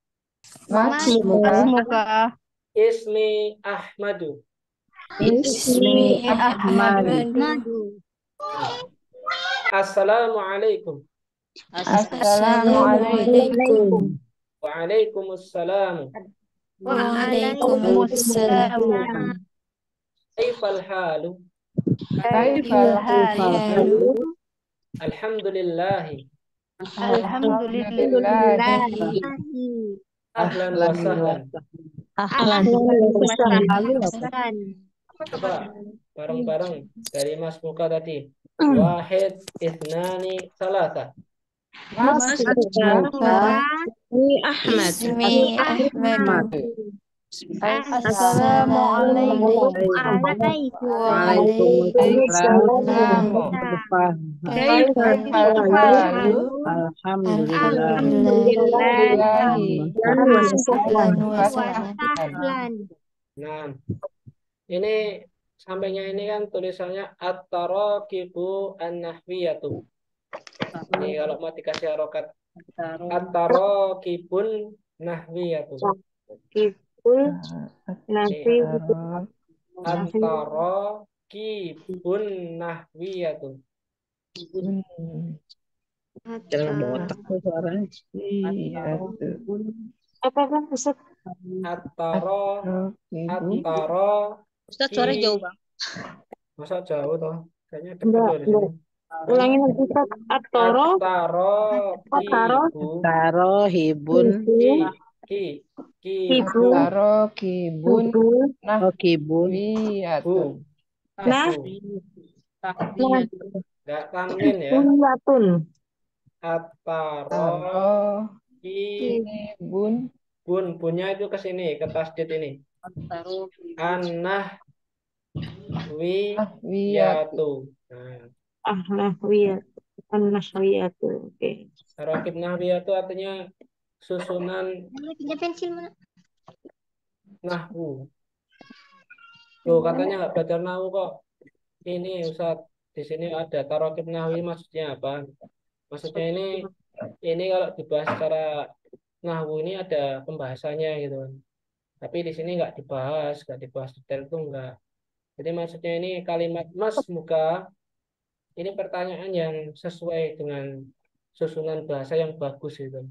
Ismi Ahmadu. Ismi Ahmadu. Assalamualaikum. Assalamualaikum. Waalaikumsalam. Waalaikumsalam. Kaifal halu? Kaifal halu? Alhamdulillahi. Alhamdulillahi. Ahlan wa sahlan. Coba bareng-bareng dari Mas Muka tadi. Wahid, ithnani, salasa. Mas Muka Ismi Ahmad. Assalamualaikum. Waalaikumsalam. Kaifal halu? Alhamdulillahi. Nah, ini sampingnya ini kan tulisannya at-taraqibu an-nahwiyatu. Ini kalau mau dikasih harokat at-taraqibun nahwiyatu. At-taraqibun nahwiyatu. Jangan Hatta. bawa otak tuh suaranya. Iya tuh. Apa Bang Ustaz? Ataro, Ibu. ataro, Ustadz ki. suaranya jauh bang. Masa jauh toh? Kayaknya dekat loh di sini. Enggak. Ulangin lagi Ustaz. Atoro, Ataro, ataro, kibu, Taro, hibun, ki, hibun, ki, kibu, hibun, Ataro kibun. hubun, Nah, kibun, wiyatu. bu, nah, bu. nah, Nggak tanwin ya. wiyatun. Ataro, Taro ki, kibun. bunnya itu ke sini, ke tasdid ini. Anah, wi, Ah, wiyatu. yatu. Nah, Ah, nah, wiyat. Anas wiyatun. Oke. Rakib nahwiyah itu artinya susunan Pinjam pensil mana? nahwu. Loh, katanya nggak belajar nahwu kok. Ini Ustaz, di sini ada tarokib nahwi maksudnya apa? Maksudnya ini kalau dibahas secara nahwu ini ada pembahasannya gitu kan. Tapi di sini nggak dibahas detail itu enggak. Jadi maksudnya ini kalimat mas muka ini pertanyaan yang sesuai dengan susunan bahasa yang bagus gitu.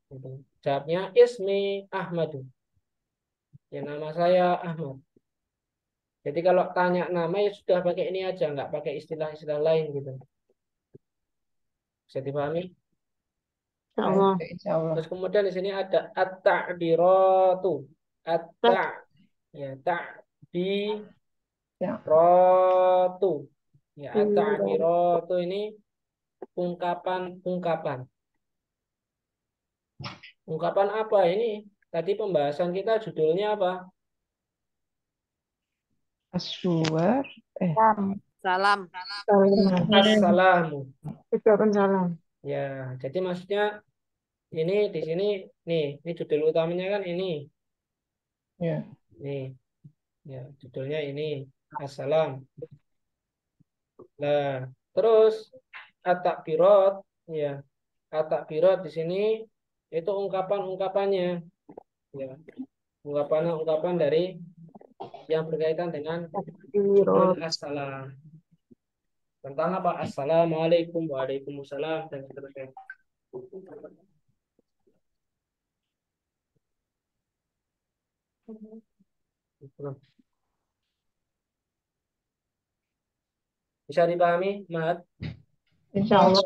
Gitu. Jawabnya Ismi Ahmadu. Ya nama saya Ahmad. Jadi kalau tanya nama ya sudah pakai ini aja, nggak pakai istilah-istilah lain gitu. Bisa dipahami? Insyaallah. Baik, insya Allah. Terus kemudian di sini ada at-ta'biratu. At-ta ya Ya. ta'biratu. Ya at-ta'biratu ini ungkapan-ungkapan. Ungkapan apa ini? Tadi pembahasan kita judulnya apa? Aswar. salam. Salam. Assalamu. Ucapan salam. Ya, jadi maksudnya ini di sini nih, ini judul utamanya kan ini. Ya. Nih, ya judulnya ini Assalam. Nah, terus at-takbirat ya. At-takbirat di sini itu ungkapan-ungkapannya ya. Ungkapan dari yang berkaitan dengan Takbirat. assalam. Tentang apa? Assalamualaikum, waalaikumsalam dan seterusnya. Bisa dipahami, Mat? Insyaallah.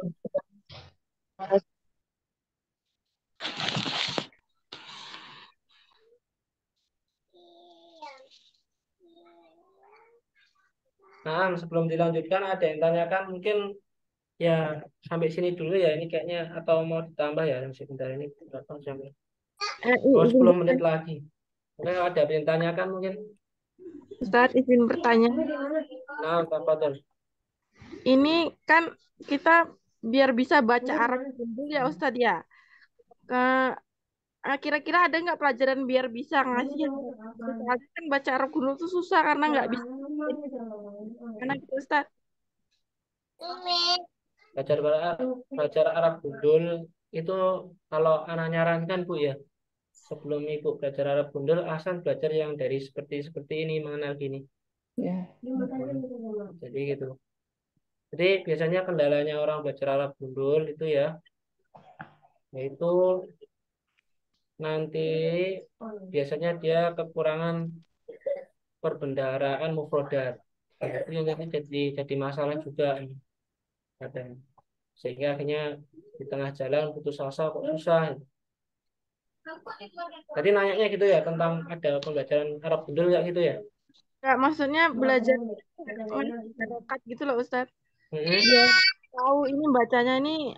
Nah, sebelum dilanjutkan ada yang tanyakan mungkin ya sampai sini dulu ya ini kayaknya atau mau ditambah ya sebentar ini berapa jam ya? Oh, 10 menit lagi. Mungkin ada yang ditanyakan mungkin. Ustadz izin bertanya. Nah, Pak. Ini kan kita biar bisa baca Arab dulu ya Ustadz ya. Kira-kira ada nggak pelajaran biar bisa ngasih Arab? Soalnya kan baca Arab dulu tuh susah karena nggak bisa. Karena gitu Ustadz. Belajar Arab Gundul itu kalau anak nyarankan Bu ya, sebelum Ibu belajar Arab Gundul asal belajar yang dari seperti ini mengenal gini. Ya. Jadi gitu. Jadi biasanya kendalanya orang belajar Arab Gundul itu ya, yaitu nanti biasanya dia kekurangan perbendaharaan mufrodat. Itu yang nanti jadi masalah juga kadang. Sehingga akhirnya di tengah jalan putus asa kok susah. Tadi nanyanya gitu ya tentang ada pembelajaran Arab Gundul ya gitu ya. Nggak, maksudnya belajar harokat gitu loh Ustadz. Biar tahu ini bacanya ini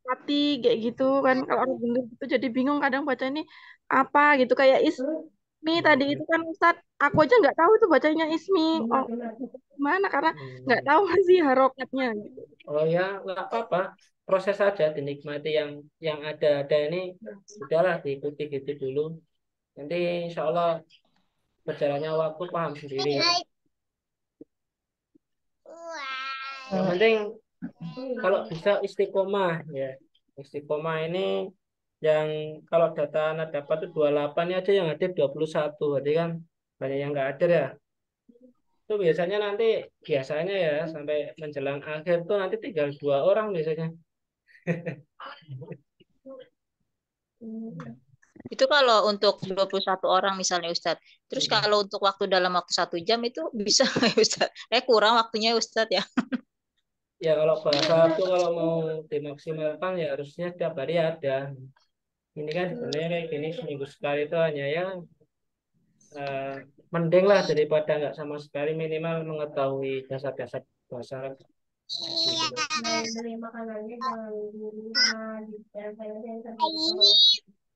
hati kayak gitu kan kalau orang bener gitu jadi bingung kadang baca ini apa gitu kayak ismi tadi itu kan Ustadz aku aja nggak tahu tuh bacanya ismi oh gimana karena nggak tahu sih harokatnya gitu. Oh ya nggak apa-apa, proses saja dinikmati yang ada ini udahlah diikuti gitu dulu. Nanti insya Allah berjalannya waktu paham sendiri. Yang penting kalau bisa istiqomah ya. Istiqomah ini yang kalau data anak dapat itu 28 ini aja yang hadir 21. Berarti kan banyak yang nggak hadir ya. Itu biasanya ya sampai menjelang akhir tuh nanti tinggal 2 orang biasanya. Itu kalau untuk 21 orang misalnya Ustadz. Terus kalau untuk waktu dalam waktu 1 jam itu bisa nggak ya Ustadz? Kurang waktunya ya Ustadz ya. Ya kalau bahasa tuh kalau mau dimaksimalkan ya harusnya setiap hari ada. Ini kan sebenarnya kayak gini seminggu sekali itu hanya ya eh, mending lah daripada nggak sama sekali, minimal mengetahui dasar-dasar bahasa Arab gitu.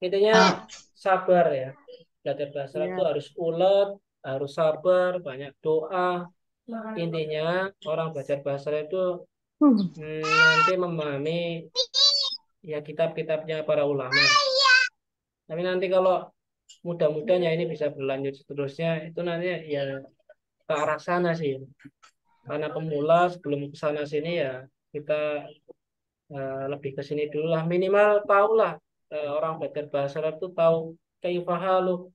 Intinya sabar ya. Belajar bahasa Arab itu harus ulet, harus sabar, banyak doa. Intinya orang belajar bahasa Arab itu nanti memahami ya kitab-kitabnya para ulama. Tapi nanti kalau mudah-mudahnya ini bisa berlanjut seterusnya, itu nanti ya ke arah sana sih. Karena pemula sebelum ke sana sini ya kita lebih ke sini dulu lah. Minimal tahulah orang belajar bahasa Arab tuh tahu kaifahalu.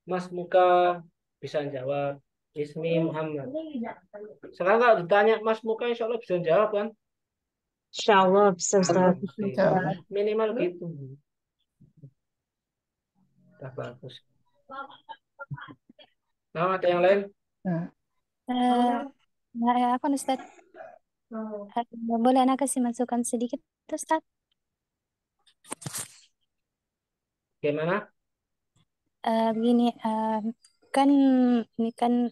Mas Muka bisa jawab. Ismi Muhammad. Sekarang kalau ditanya Mas Muka insya Allah bisa jawab kan? Insya Allah bisa Ustaz. Minimal gitu. Udah bagus. Nah, ada yang lain? Aku Ustaz, boleh anak kasih masukan sedikit Ustaz? Gimana? Begini, kan ini kan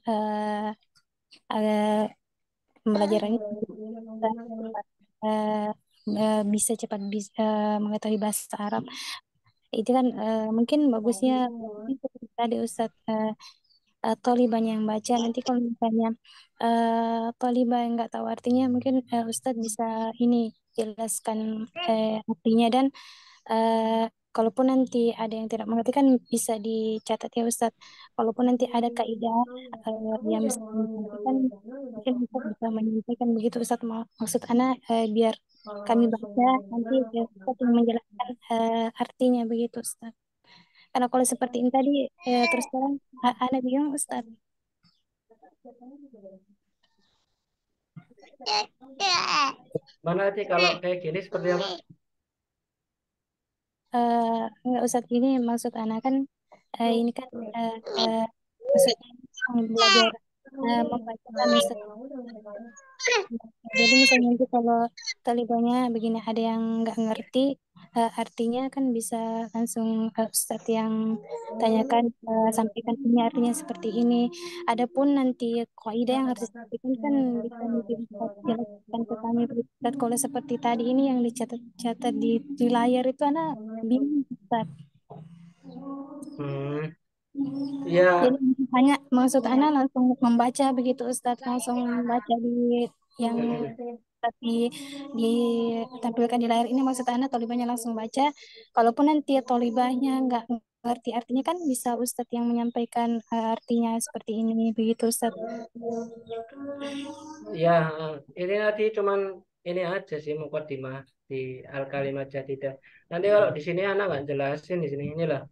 pembelajaran ini bisa cepat mengetahui bahasa Arab. Itu kan mungkin bagusnya seperti tadi Ustadz, Toliban yang baca. Nanti kalau misalnya Toliban yang nggak tahu artinya, mungkin Ustadz bisa ini jelaskan artinya, dan kalaupun nanti ada yang tidak mengerti kan bisa dicatat ya Ustadz. Kalaupun nanti ada kaidah yang bisa disampaikan, mungkin Ustadz bisa menyampaikan begitu Ustadz. Maksud Ana biar kami baca nanti Ustadz yang menjelaskan artinya begitu Ustadz. Karena kalau seperti ini tadi terus terang Ana bingung Ustadz. Mana sih kalau kayak gini seperti apa? Enggak Ustadz, ini maksud Ana kan ini kan maksudnya belajar membaca kan Ustadz. Jadi misalnya nanti kalau Talibannya begini ada yang nggak ngerti artinya, kan bisa langsung Ustadz yang tanyakan, sampaikan ini artinya seperti ini. Adapun nanti kaidah yang harus disampaikan kan bisa nanti Ustadz jelaskan ke kami Ustadz. Kalau seperti tadi ini yang dicatat di layar itu anak bingung Ustadz. Ya. Jadi hanya maksud Ana langsung membaca begitu Ustadz, langsung membaca di yang tapi ditampilkan di layar ini, maksud Ana tolibahnya langsung baca. Kalaupun nanti tolibahnya nggak ngerti artinya, kan bisa Ustadz yang menyampaikan artinya seperti ini begitu Ustadz. Ya, ini nanti cuman ini aja sih mukadimah di Al-Kalimat Jadidah. Nanti kalau di sini anak nggak jelasin di sini, inilah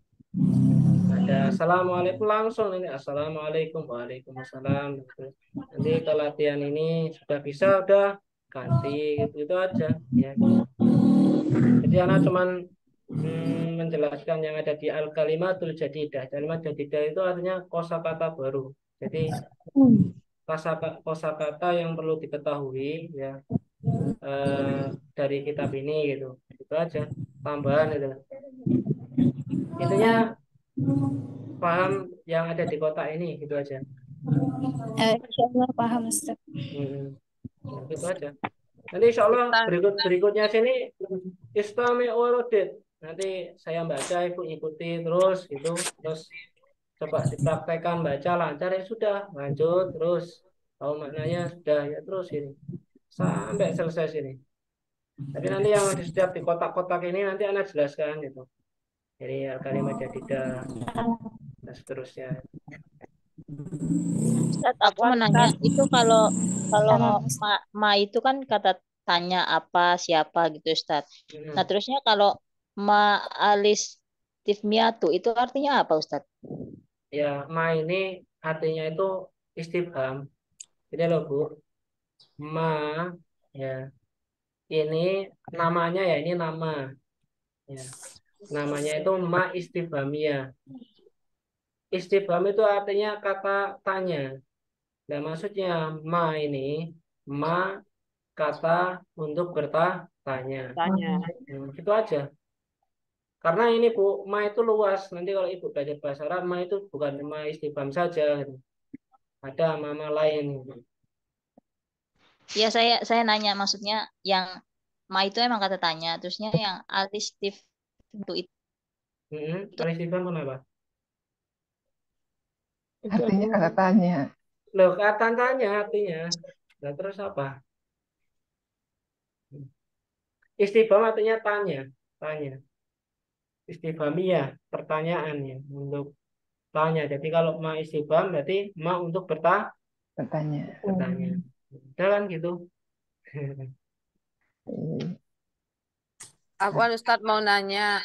ada assalamualaikum langsung ini assalamualaikum waalaikumsalam gitu. Nanti kalau latihan ini sudah bisa udah ganti gitu, itu aja ya. Jadi anak cuman menjelaskan yang ada di Al-Kalimatul Jadidah. Kalimat Jadidah itu artinya kosakata baru. Jadi kosakata yang perlu diketahui ya dari kitab ini gitu. Itu aja tambahan itu. Intinya paham yang ada di kotak ini gitu aja. Insya Allah paham Ustaz. Nah, gitu aja. Nanti insya Allah berikutnya sini Islami Warodit. Nanti saya baca, ibu ikuti terus gitu. Terus coba dipraktekkan baca lancar ya sudah, lanjut terus. Tahu maknanya sudah ya terus ini sampai selesai sini. Tapi nanti yang di setiap di kotak-kotak ini nanti anak jelaskan gitu. Jadi Al-Kalimat Jadidah dan seterusnya. Ustaz, aku mau nanya, itu kalau ma itu kan kata tanya apa siapa gitu Ustaz. Nah terusnya kalau ma alis tifmiatu itu artinya apa Ustaz? Ya, ma ini artinya itu istifham. Ini loh Bu, ma ya ini namanya ya ini nama ya. Namanya itu ma istifhamiyah. Istifham itu artinya kata tanya. Nah, maksudnya ma ini ma kata untuk bertanya. Tanya. Gitu aja. Karena ini Bu, ma itu luas. Nanti kalau Ibu belajar bahasa Arab, ma itu bukan ma istifham saja, gitu. Ada ma lain, gitu. Ya saya nanya maksudnya yang ma itu emang kata tanya, terusnya yang alistif untuk itu Al istifham kenapa? Itu Artinya adalah kata tanya. Loh, kata tanya artinya. Nah, terus apa? Istifham artinya tanya, tanya. Istifhamiyah, pertanyaan ya, untuk tanya. Jadi kalau ma istifham berarti ma untuk Bertanya. bertanya. Udah kan gitu. Afwan Ustadz mau nanya,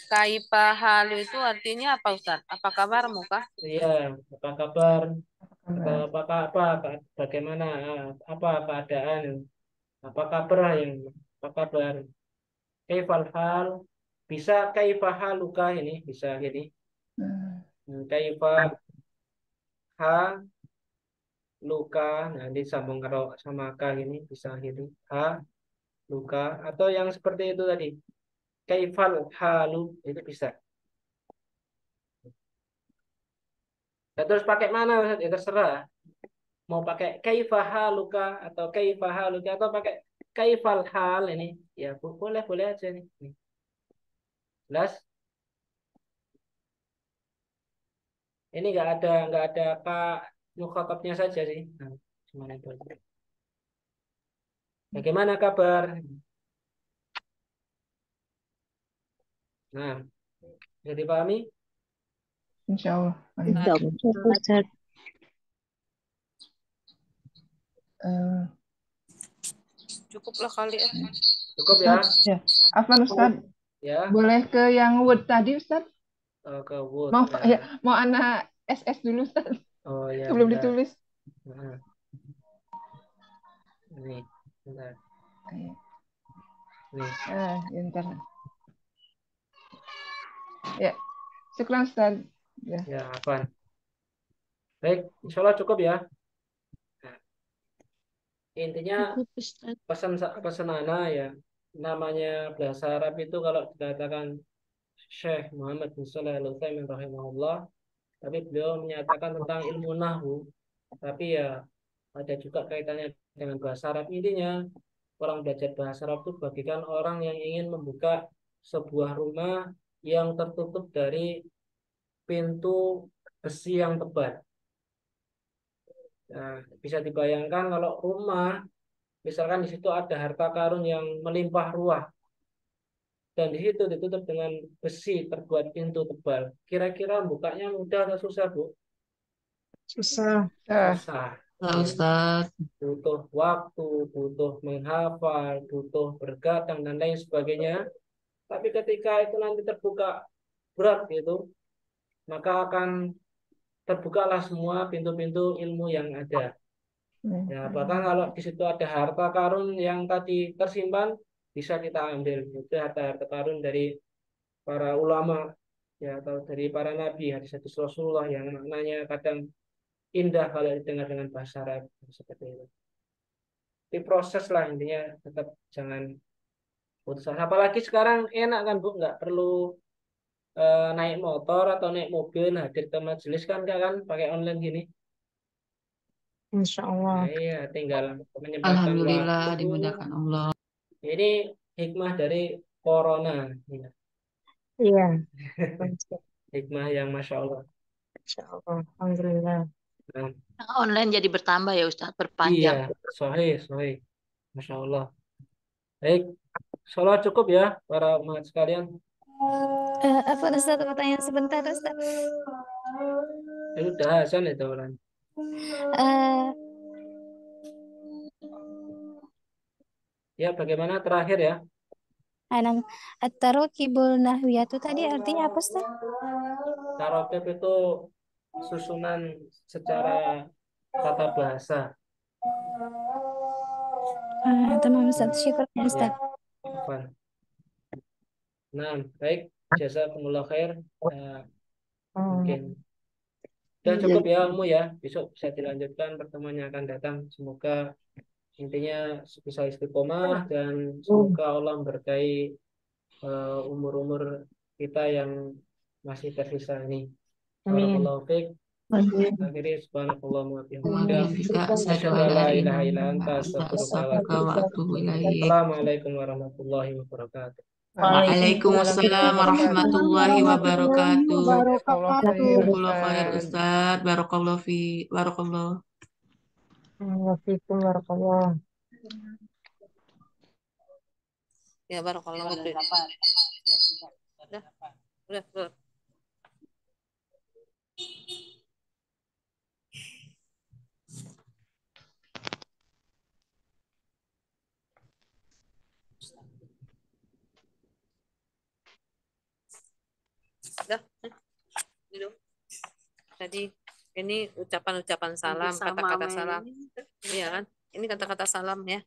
kaifa halu itu artinya apa Ustadz? Apa kabarmu kah? Iya, apa kabar? Atau Kabar. apakah bagaimana apa keadaan? Apa kabar yang apa kabar? Kaifal hal? Bisa kaifa haluka ini bisa gini. Kaifa ha luka, nah disambung kalau sama ka ini bisa gini. Ha luka atau yang seperti itu tadi. Kaifal halu itu bisa. Nah, terus pakai mana Ustaz? Ya terserah. Mau pakai kaifa haluka atau kaifa haluka atau pakai kaifal hal ini. Ya boleh boleh aja nih. Nih. Jelas? Ini nggak ada kak mukhatabnya saja sih. Nah, cuma itu aja. Bagaimana kabar? Nah, bisa dipahami? Insya Allah. Insya Allah, Ustaz. Eh, Cukuplah kali ya. Cukup ya? Ustaz, ya. Afwan Ustaz, Ya, boleh ke yang Word tadi Ustaz? ke wood. Mau Ya. ya, mau anak SS dulu Ustaz. Oh ya, Sebelum bentar. ditulis. Nah, ini, bentar. Ayo. Nih, Ya, ntar. Ya, syukran Ustaz. Ya. ya apa? Baik, insya Allah cukup ya. Nah, intinya Cukup, Ustaz. pesan Ana ya, namanya bahasa Arab itu kalau dikatakan Syekh Muhammad bin Shalih Al Utsaimin rahimahullah, tapi beliau menyatakan tentang ilmu nahwu, tapi ya ada juga kaitannya dengan bahasa Arab. Intinya orang belajar bahasa Arab itu bagikan orang yang ingin membuka sebuah rumah yang tertutup dari pintu besi yang tebal. Nah, bisa dibayangkan kalau rumah, misalkan di situ ada harta karun yang melimpah ruah, dan di situ ditutup dengan besi terbuat pintu tebal. Kira-kira bukanya mudah atau susah, Bu? Susah. Susah. Pak Ya. Ustadz. Butuh waktu, butuh menghafal, butuh bergadang dan lain sebagainya. Tapi ketika itu nanti terbuka berat gitu, maka akan terbukalah semua pintu-pintu ilmu yang ada. Ya, bahkan kalau di situ ada harta karun yang tadi tersimpan, bisa kita ambil. Itu harta-harta karun dari para ulama, ya, atau dari para nabi, hadis-hadis Rasulullah yang maknanya kadang indah kalau didengar dengan bahasa Arab seperti itu. Diproses lah intinya, tetap jangan putus asa. Apalagi sekarang enak kan Bu, nggak perlu naik motor atau naik mobil hadir ke majelis kan pakai online gini. Insya Allah. Nah, iya, tinggal menyempatkan Alhamdulillah waktu. dimudahkan Allah. Ini hikmah dari corona. Ya. Iya. Hikmah yang masya Allah. Insya Allah. Alhamdulillah. Nah, online jadi bertambah ya Ustaz, iya, berpanjang. sahih, sahih. Masya Allah. Baik, sholat cukup ya para umat sekalian. Apa Ustaz, pertanyaan sebentar Ustaz. Itu udah azan itu orang. Eh, Ya, bagaimana terakhir ya? Anam at-tarokibul nahwiyatu tadi artinya apa Ustaz? Tarotib itu susunan secara tata bahasa. Tamam Ustaz, syukur ya Ya, Ustaz. afwan. Nah, baik. Jazakumullah khair. Mungkin sudah cukup ya, Umu ya. Besok bisa dilanjutkan pertemuan yang akan datang. Semoga intinya bisa istiqomah dan semoga Allah memberkahi umur-umur kita yang masih tersisa ini. Barakallahu fiik. Akhirnya subhanakallahumma wa bihamdika Bihamdika asyhadu asyhadu an an la la ilaha ilaha illa illa anta anta astaghfiruka wa astaghfiruka atubu wa ilaik. atubu ilaik. Assalamualaikum warahmatullahi wabarakatuh. Waalaikumsalam warahmatullahi wabarakatuh. Jazakallah khair, Jazakallahu khair Ustaz. Ustaz. Barakallahu fi barakallahu. Waalaikumsalam warahmatullahi. Ya barakallahu fiik. Udah. Udah. Dulu. Tadi ini ucapan-ucapan salam, kata-kata salam. Iya kan? Ini kata-kata salam ya.